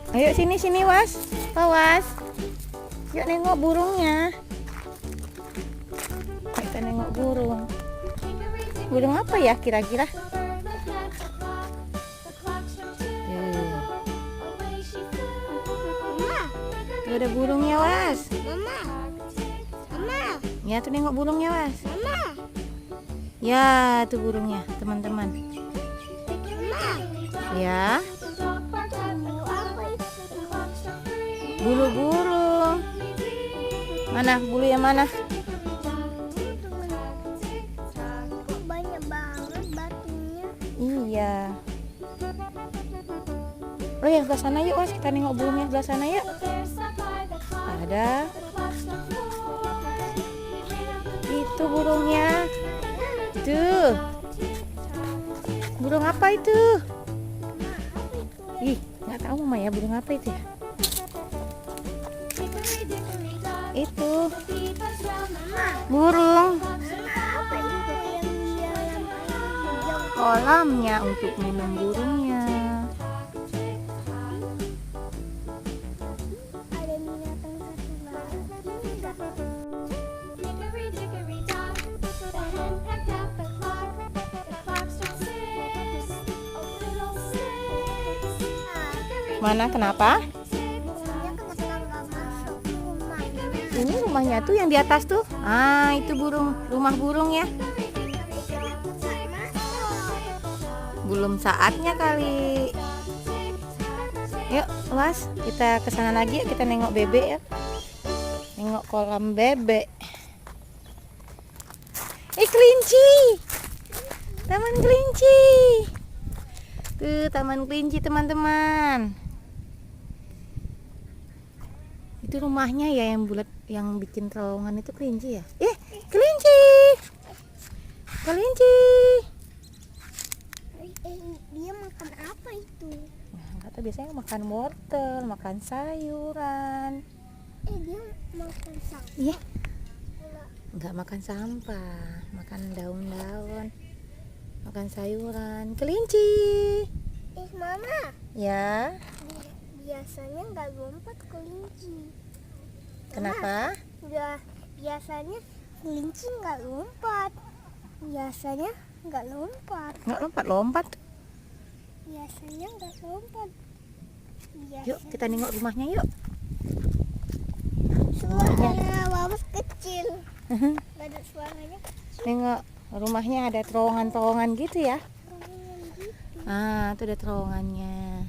Ayo sini Was. Was. Yuk nengok burungnya. Kita nengok burung. Burung apa ya kira-kira? Tuh ada burungnya Was. Mama. Mama. Ya tuh nengok burungnya Was. Mama. Ya tuh burungnya teman-teman. Mama. Ya. Apa itu? Bulu burung. Mana bulu yang mana? Kok banyak banget batunya? Iya. Oh ya sebelah sana yuk Was, kita nengok burungnya sebelah sana yuk. Ada. Itu burungnya. Tuh. Burung apa itu? Ih, nggak tahu Mama ya burung apa itu ya? Itu burung. Apa itu yang di dalam hijau? Kolamnya untuk minum burungnya. Ada binatang satu lagi enggak? Mana kenapa? Burungnya kenapa nggak masuk rumahnya? Ini rumahnya tuh yang di atas tuh. Ah, itu burung, rumah burung ya. Belum saatnya kali. Yuk, Was, kita ke sana lagi yuk, kita nengok bebek ya. Nengok kolam bebek. Kelinci. Taman kelinci. Tuh, taman kelinci teman-teman. Itu rumahnya ya yang bulat, yang bikin terowongan itu kelinci ya? Kelinci. Kelinci. Dia makan apa itu? Nah, nggak tahu, biasanya makan wortel, makan sayuran. Dia makan sampah. Iya, nggak makan sampah, makan daun-daun, makan sayuran. Kelinci. Mama, Ya, biasanya nggak lompat kelinci. kenapa? Biasanya kelinci nggak lompat. Biasanya nggak lompat. Nggak lompat-lompat. Biasanya nggak lompat. Yuk, kita nengok rumahnya yuk. Suaranya Wawas kecil. Nggak ada suaranya. Nengok rumahnya, ada terowongan-terowongan gitu ya. Gitu. Ah, itu ada terowongannya.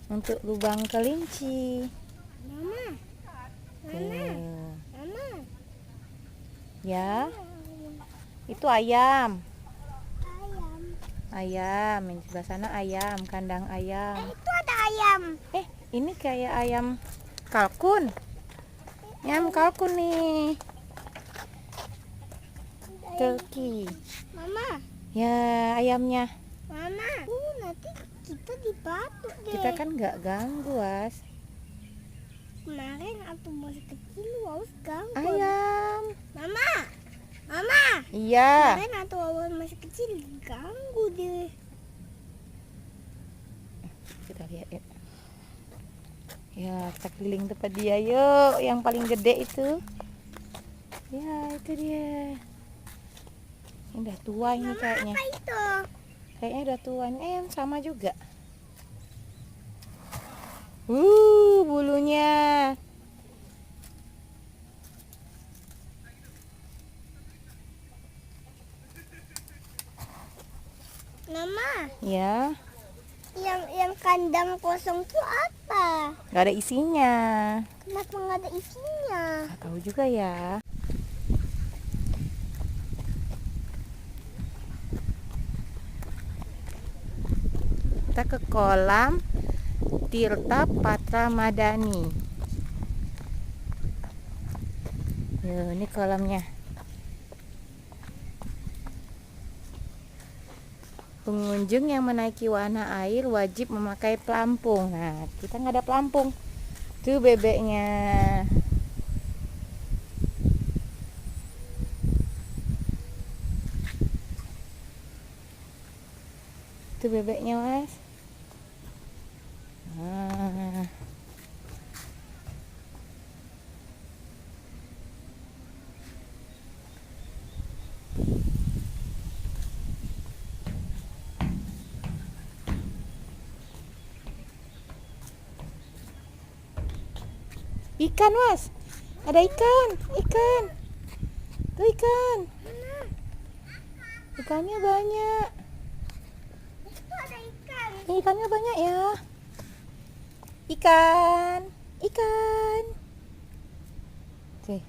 Untuk lubang kelinci. Mama, Tuh. mama. Ya, itu ayam. Ayam. Ayam, yang sebelah sana ayam, kandang ayam. Itu ada ayam. Ini kayak ayam kalkun. Ayam kalkun nih. Turki. Mama, Ya, ayamnya. mama. Nanti kita dibatuk deh. Kita kan nggak ganggu, Was. Kemarin aku masih kecil, Wawas ganggu. Ayam. Mama, mama. Iya. Kemarin waktu Wawas masih kecil ganggu deh. Kita lihat ya. Ya, kita keliling tempat dia yuk. Yang paling gede itu. Ya, itu dia. Ini udah tua ini kayaknya. Apa itu? Kayaknya udah tua. Ini ayam sama juga. Bulunya. Mama, Ya, yang kandang kosong itu apa? nggak ada isinya. Kenapa nggak ada isinya? Nggak tahu juga ya. Kita ke kolam Tirta Patra Madani. Yo, ini kolamnya. Pengunjung yang menaiki wahana air wajib memakai pelampung. Nah, kita nggak ada pelampung. Tuh bebeknya. Tuh bebeknya, Mas. Nah. Ikan, Mas. Ada ikan, ikan. Tuh ikan. Ikannya banyak. Itu ada ikan. Ikannya banyak ya. Ikan, ikan. Tuh.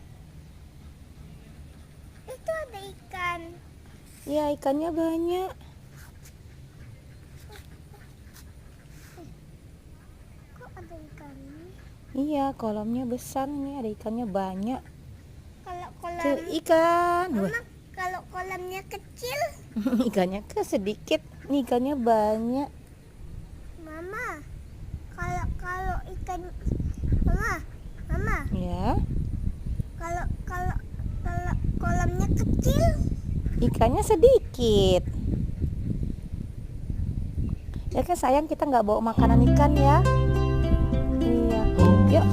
Itu ada ikan. Ya, ikannya banyak. Kok ada ikan? Iya, kolamnya besar nih, ada ikannya banyak. Kalau Tuh, kolam ikan. Wah, Mama, kalau kolamnya kecil, ikannya ke sedikit. Nih, ikannya banyak. Mama. Kalau ikan, Mama, Mama. Ya, Kalau kalau kalau kolamnya kecil, ikannya sedikit. Ya kan sayang kita nggak bawa makanan ikan ya. Iya. Yuk.